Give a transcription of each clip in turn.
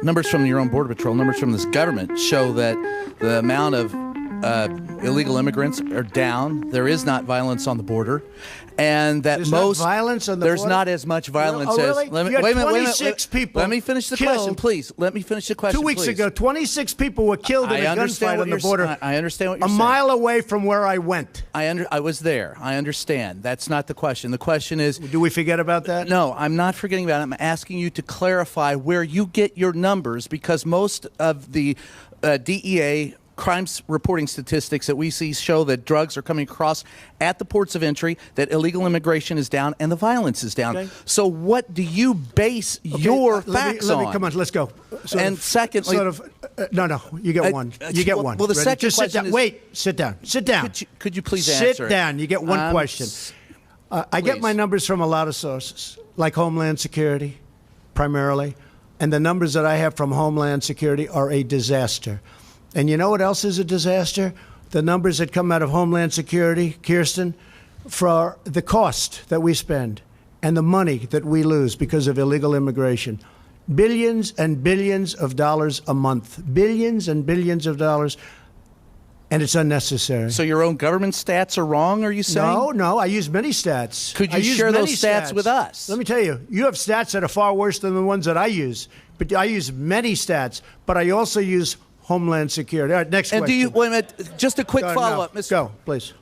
numbers from your own Border Patrol, numbers from this government show that the amount of illegal immigrants are down. There is not violence on the border. And that there's most not violence on the there's border? not as much violence Oh, really? as. Let me, You had wait a minute. 26 people Let me finish the killed. question, please. Let me finish the question. 2 weeks please. ago, 26 people were killed in a gunfight on the border. I understand what you're a saying. mile away from where I went. I was there. I understand. That's not the question. The question is, do we forget about that? No, I'm not forgetting about it. I'm asking you to clarify where you get your numbers, because most of the DEA crimes reporting statistics that we see show that drugs are coming across at the ports of entry, that illegal immigration is down, and the violence is down. Okay. So what do you base your facts on? Come on, let's go. Secondly, no, you get one. You get one. Well, the Ready? second Just question sit down. is, wait, sit down. Sit down. Could you please answer? Sit down. You get one question. I get my numbers from a lot of sources, like Homeland Security, primarily, and the numbers that I have from Homeland Security are a disaster. And you know what else is a disaster? The numbers that come out of Homeland Security, Kirsten, for the cost that we spend and the money that we lose because of illegal immigration. Billions and billions of dollars a month. Billions and billions of dollars. And it's unnecessary. So your own government stats are wrong, are you saying? No, I use many stats. Could you share those stats with us? Let me tell you, you have stats that are far worse than the ones that I use. But I use many stats, but I also use Homeland Security. All right, next question. And wait a minute, just a quick follow-up, Mr. Go, please.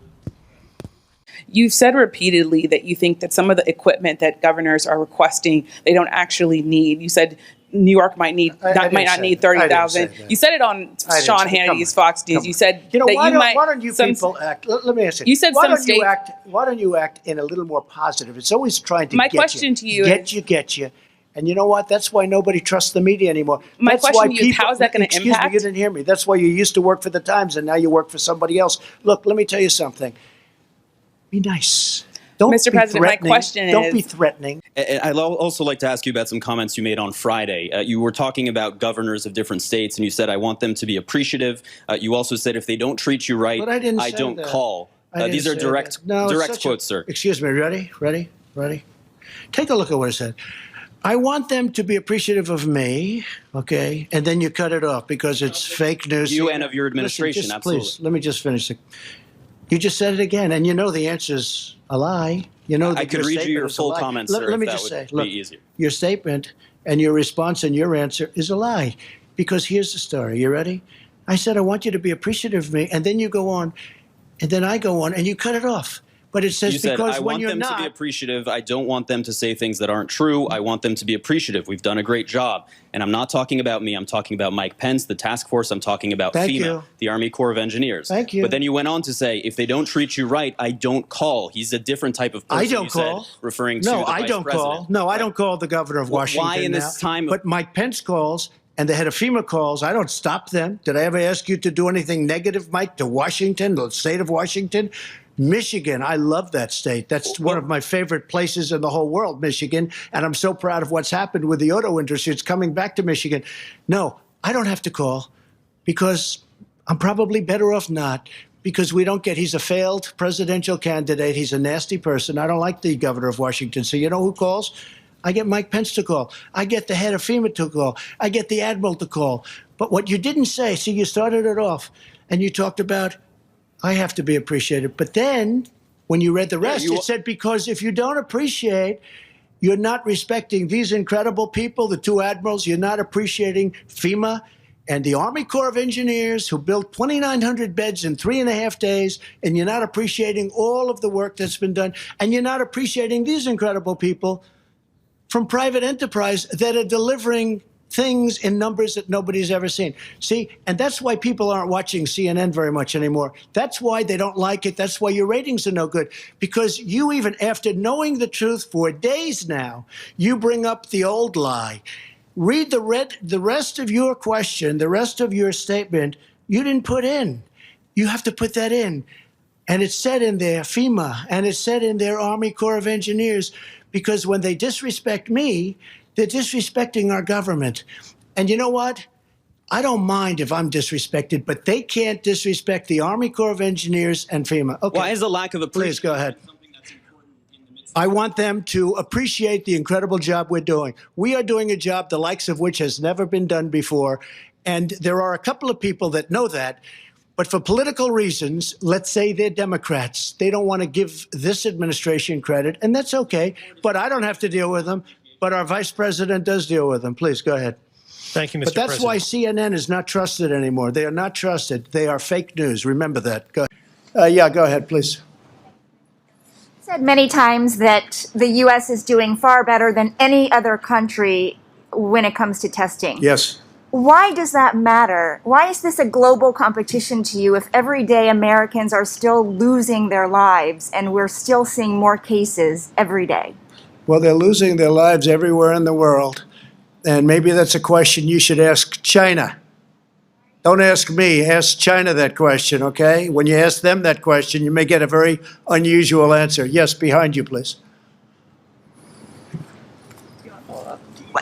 You've said repeatedly that you think that some of the equipment that governors are requesting, they don't actually need. You said New York might not need 30,000. You said it on Sean Hannity's Fox News. You said that why you might. Why don't you people act? Let me ask you. You said why some don't you act? Why don't you act in a little more positive? It's always trying to my question to you get you. And you know what? That's why nobody trusts the media anymore. My question to you is, how is that going to impact? Excuse me, you didn't hear me. That's why you used to work for the Times and now you work for somebody else. Look, let me tell you something. Be nice. Mr. President, my question Don't be threatening. I'd also like to ask you about some comments you made on Friday. You were talking about governors of different states, and you said, I want them to be appreciative. You also said, if they don't treat you right, I don't call. These are direct quotes, sir. Excuse me. Ready? Take a look at what I said. I want them to be appreciative of me, okay? And then you cut it off because it's fake news. You and of your administration, Listen, absolutely. Please, let me just finish. You just said it again, and you know the answer's a lie. You know that I could read you your full comments, sir, let me if just that say, would be easier. Your statement and your response and your answer is a lie. Because here's the story. You ready? I said, I want you to be appreciative of me, and then you go on, and then I go on, and you cut it off. But it says you said, because I when want you're them not, to be appreciative. I don't want them to say things that aren't true. I want them to be appreciative. We've done a great job. And I'm not talking about me. I'm talking about Mike Pence, the task force. I'm talking about FEMA, the Army Corps of Engineers. Thank you. But then you went on to say, if they don't treat you right, I don't call. He's a different type of person. I don't call. Referring to the I vice don't president. call. No, I don't call the governor of Washington. Why in this time? But Mike Pence calls. And the head of FEMA calls. I don't stop them. Did I ever ask you to do anything negative, Mike, to Washington, the state of Washington? Michigan, I love that state. That's one of my favorite places in the whole world, Michigan. And I'm so proud of what's happened with the auto industry. It's coming back to Michigan. No, I don't have to call because I'm probably better off not, because he's a failed presidential candidate. He's a nasty person. I don't like the governor of Washington. So you know who calls? I get Mike Pence to call. I get the head of FEMA to call. I get the admiral to call. But what you didn't say, see, you started it off and you talked about, I have to be appreciated. But then when you read the rest, it said, because if you don't appreciate, you're not respecting these incredible people, the two admirals, you're not appreciating FEMA and the Army Corps of Engineers who built 2,900 beds in 3.5 days, and you're not appreciating all of the work that's been done, and you're not appreciating these incredible people from private enterprise that are delivering things in numbers that nobody's ever seen. See, and that's why people aren't watching CNN very much anymore. That's why they don't like it. That's why your ratings are no good. Because you, even after knowing the truth for days now, you bring up the old lie. Read the rest of your question, the rest of your statement, you didn't put in. You have to put that in. And it said in there, FEMA, and it said in there, Army Corps of Engineers, because when they disrespect me, they're disrespecting our government. And you know what? I don't mind if I'm disrespected, but they can't disrespect the Army Corps of Engineers and FEMA. Okay. Why is the lack of appreciation? Please go ahead. Something that's important in the midst I want them to appreciate the incredible job we're doing. We are doing a job the likes of which has never been done before. And there are a couple of people that know that. But for political reasons, let's say they're Democrats, they don't want to give this administration credit, and that's okay. But I don't have to deal with them. But our vice president does deal with them. Please go ahead. Thank you, Mr. But that's President. why CNN is not trusted anymore. They are not trusted. They are fake news. Remember that. Go ahead. Yeah, go ahead, please. Said many times that the U.S. is doing far better than any other country when it comes to testing. Yes. Why does that matter? Why is this a global competition to you if every day Americans are still losing their lives and we're still seeing more cases every day? Well, they're losing their lives everywhere in the world. And maybe that's a question you should ask China. Don't ask me, ask China that question, okay? When you ask them that question, you may get a very unusual answer. Yes, behind you, please.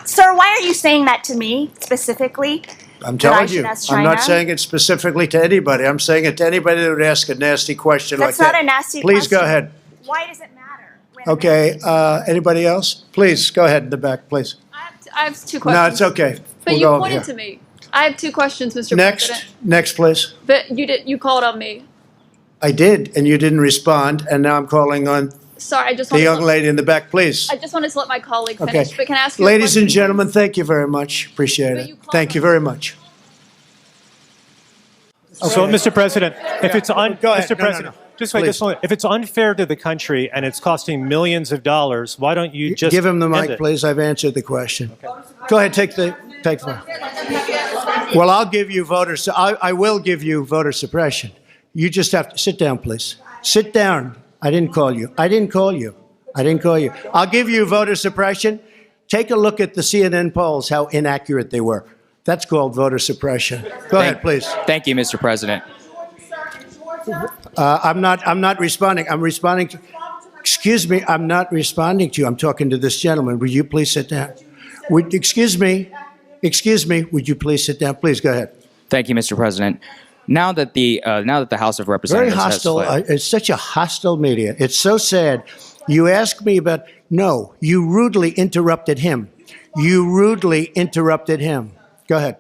Sir, why are you saying that to me specifically? I'm telling you, ask I'm not China? saying it specifically to anybody. I'm saying it to anybody that would ask a nasty question That's like that. not a nasty Please question. go ahead. Why does it matter? Okay, anybody else? Please, go ahead in the back, please. I have two questions. No, it's okay. But We'll you go over pointed here. to me. I have two questions, Mr. Next, President. next, please. But you called on me. I did, and you didn't respond, and now I'm calling on Sorry, I just the wanted young to, lady in the back, please. I just wanted to let my colleague Okay. finish. But can I ask you a Ladies and question, gentlemen, please? thank you very much. Appreciate But it. you called Thank you on- very much. So, Mr. President, if it's Go ahead. Mr. No, no, President, no. just wait. Please. Just one. If it's unfair to the country and it's costing millions of dollars, why don't you just Give him the end mic, it? please. I've answered the question. Go ahead, take the. Well, I'll give you I will give you voter suppression. You just have to sit down, please. Sit down. I didn't call you. I didn't call you. I didn't call you. I'll give you voter suppression. Take a look at the CNN polls, how inaccurate they were. That's called voter suppression. Go ahead, please. Thank you, Mr. President. I'm not responding. I'm responding to. Excuse me. I'm not responding to you. I'm talking to this gentleman. Will you please sit down? Excuse me. Excuse me. Would you please sit down? Please go ahead. Thank you, Mr. President. Now that the House of Very Representatives hostile. has split, It's such a hostile media. It's so sad. You ask me about. No, you rudely interrupted him. You rudely interrupted him. Go ahead.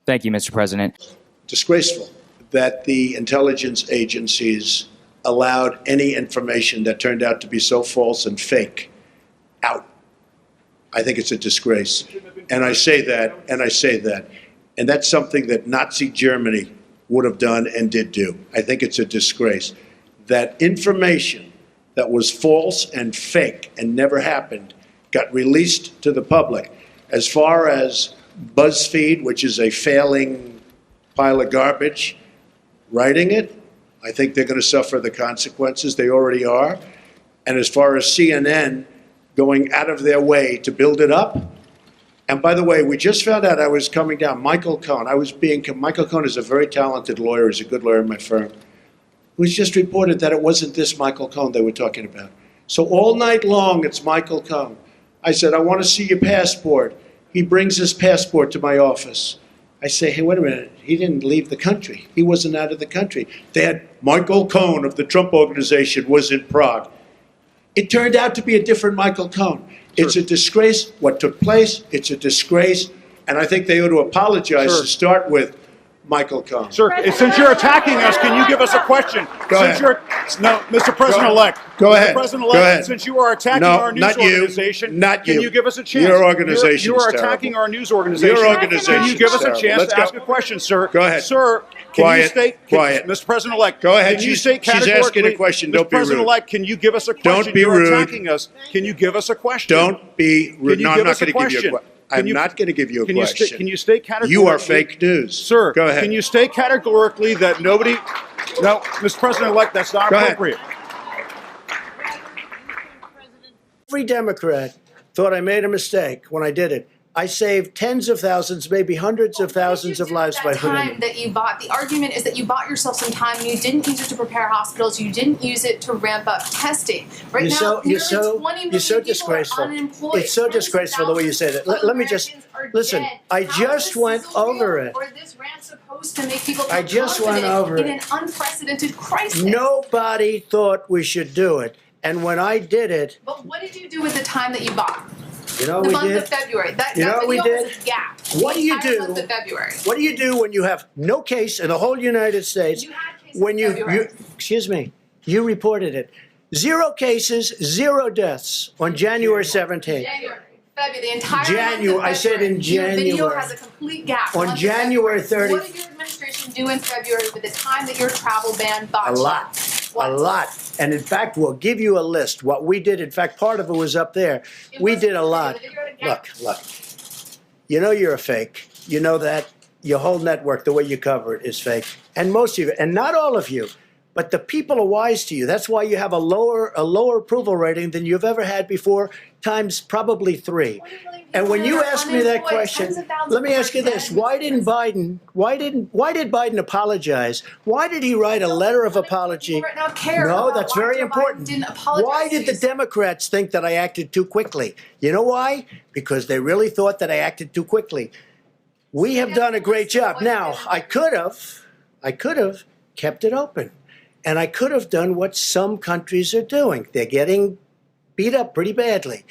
thank you, Mr. President. Disgraceful that the intelligence agencies allowed any information that turned out to be so false and fake out. I think it's a disgrace. And I say that, and I say that. And that's something that Nazi Germany would have done and did do. I think it's a disgrace. That information that was false and fake and never happened got released to the public. As far as BuzzFeed, which is a failing pile of garbage, writing it, I think they're going to suffer the consequences. They already are. And as far as CNN going out of their way to build it up, and by the way, we just found out I was coming down. Michael Cohen is a very talented lawyer. He's a good lawyer in my firm. It was just reported that it wasn't this Michael Cohen they were talking about. So all night long, it's Michael Cohen. I said, I want to see your passport. He brings his passport to my office. I say, hey, wait a minute. He didn't leave the country. He wasn't out of the country. They had Michael Cohen of the Trump Organization was in Prague. It turned out to be a different Michael Cohen. It's a disgrace what took place. It's a disgrace. And I think they ought to apologize to start with Michael Cohen. Sir, since you're attacking us, can you give us a question? Go ahead. No, Mr. President-elect. Go ahead. Mr. President-elect, Go ahead. since you are attacking No, our news not you. organization, Not can you. you give us a chance? Your organization's You are terrible. attacking our news organization. Your organization's Can you give us a terrible. chance Let's to go. ask a question, sir? Go ahead. Sir, can Quiet. you state, Quiet. Mr. President-elect, Go ahead. can you She's- state she's categorically, asking a question. Don't Mr. be rude. President-elect, can you give us a question? Don't be You're rude. attacking us. Can you give us a question? Don't be rude. Can you No, I'm give not us a going to give you a question? question. I'm not going to give you a question. Can you state categorically? You are fake news. Sir, Go ahead. can you state categorically that nobody... No, Mr. President-elect, that's not Go ahead. appropriate. Every Democrat thought I made a mistake when I did it. I saved tens of thousands, maybe hundreds of thousands of lives by putting time it. that you bought. The argument is that you bought yourself some time and you didn't use it to prepare hospitals. You didn't use it to ramp up testing. Right You're now, so, nearly 20 million you're so people disgraceful. are unemployed. It's so Tens of disgraceful the way you say that. thousands Let of me just Americans are listen. dead. I How just is went this over real? it. Or this rant supposed to make people feel I just went confident over in it. an unprecedented crisis? Nobody thought we should do it. And when I did it, But what did you do with the time that you bought? you know The what we month did? of February. That You know what we video did? was a gap. What do The you entire do? month of February. What do you do when you have no case in the whole United States? You had cases When in February. excuse me, you reported it. 0 cases, 0 deaths on January 17th. January. February, the entire January, month of I said in February. Your video January. has a complete gap. On Month of January February. 30th. What did your administration do in February with the time that your travel ban bought A you? lot. What? A lot. And in fact, we'll give you a list. What we did, in fact, part of it was up there. We did a lot. The video had a gap. Look. You know you're a fake. You know that. Your whole network, the way you cover it, is fake. And most of you, and not all of you, but the people are wise to you. That's why you have a lower approval rating than you've ever had before, times probably 3. And when you ask me that question, let me ask you this: Why did Biden apologize? Why did he write a letter of apology? People right now care No, about that's why very Joe Biden important. didn't apologize Why to did the you. Democrats think that I acted too quickly? You know why? Because they really thought that I acted too quickly. We have done a great job. Now, I could have kept it open. And I could have done what some countries are doing. They're getting beat up pretty badly.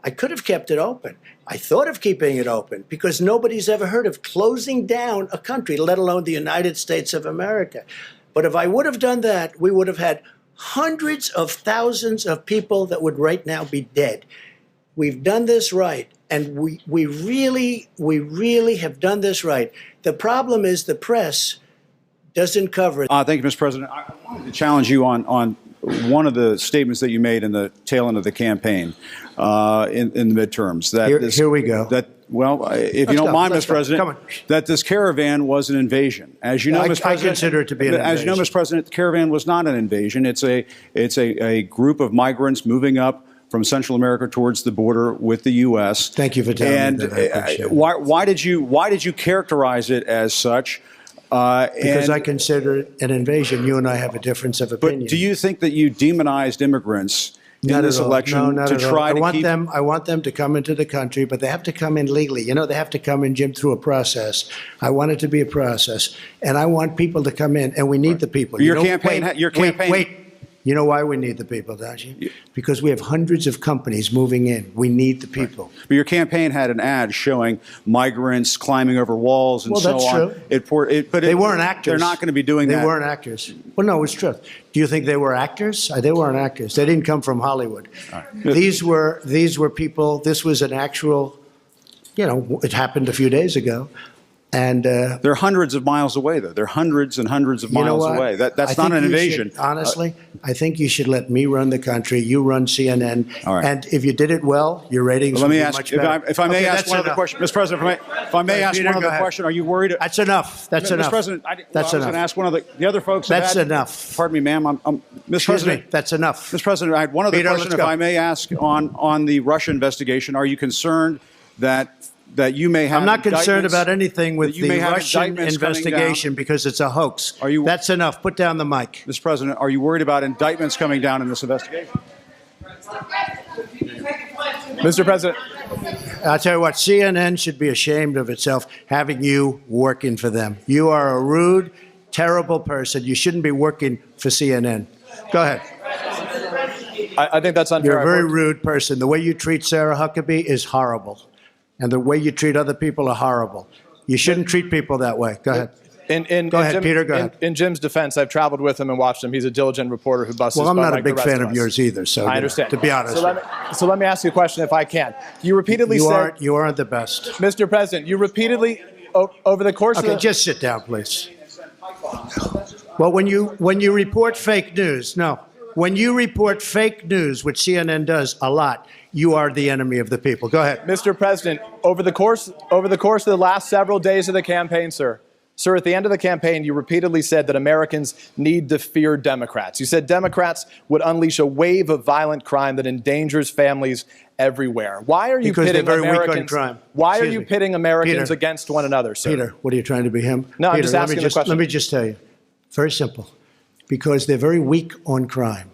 I could have kept it open. I thought of keeping it open because nobody's ever heard of closing down a country, let alone the United States of America. But if I would have done that, we would have had hundreds of thousands of people that would right now be dead. We've done this right, and we really have done this right. The problem is the press doesn't cover it. Thank you, Mr. President. I wanted to challenge you on one of the statements that you made in the tail end of the campaign in the midterms. That Here we go. If you don't mind, Mr. President, that this caravan was an invasion. As you know, Mr. President, I consider it to be an invasion. As you know, Mr. President, the caravan was not an invasion. It's a group of migrants moving up from Central America towards the border with the U.S. Thank you for telling me that. I appreciate it. Why did you characterize it as such? Because I consider it an invasion. You and I have a difference of opinion. But do you think that you demonized immigrants in this election to try to keep? I want them to come into the country, but they have to come in legally. You know, they have to come in, Jim, through a process. I want it to be a process, and I want people to come in, and we need the people. Your campaign. Wait. You know why we need the people, don't you? Because we have hundreds of companies moving in. We need the people. But your campaign had an ad showing migrants climbing over walls and so on. Well, that's true. But they weren't actors. They're not going to be doing that. They weren't actors. Well, no, it's true. Do you think they were actors? They weren't actors. They didn't come from Hollywood. Right. These were people. This was an actual, it happened a few days ago. And they're hundreds of miles away, though. They're hundreds and hundreds of miles away. That's not an invasion. Honestly, I think you should let me run the country. You run CNN. All right. And if you did it well, your ratings would be much better. If I may ask one other question, Mr. President, if I may ask one other question, are you worried? That's enough. That's enough. Mr. President, that's I was going to ask one of the other folks. That's enough. Pardon me, ma'am. Mr. President, that's enough. Mr. President, I had one other question, if I may ask, on the Russia investigation. Are you concerned that you may have? I'm not concerned about anything with the Russian investigation because it's a hoax. That's enough. Put down the mic. Mr. President, are you worried about indictments coming down in this investigation? Mr. President. I'll tell you what, CNN should be ashamed of itself having you working for them. You are a rude, terrible person. You shouldn't be working for CNN. Go ahead. I think that's unfair. You're a very rude person. The way you treat Sarah Huckabee is horrible. And the way you treat other people are horrible. You shouldn't treat people that way. Go ahead. Go ahead, Peter. Go ahead. In Jim's defense, I've traveled with him and watched him. He's a diligent reporter who busts his butt. Well, I'm not like a big fan of yours either. So I understand. To be honest. So let me ask you a question, if I can. You repeatedly said you aren't the best, Mr. President. You repeatedly over the course of the just sit down, please. Well, when you report fake news, when you report fake news, which CNN does a lot, you are the enemy of the people. Go ahead. Mr. President, over the course of the last several days of the campaign, sir, at the end of the campaign, you repeatedly said that Americans need to fear Democrats. You said Democrats would unleash a wave of violent crime that endangers families everywhere. Why are you pitting Americans? Why are you pitting Americans against one another, sir? Peter, what are you trying to be him? No, Peter, I'm just asking the question. Let me just tell you. Very simple. Because they're very weak on crime.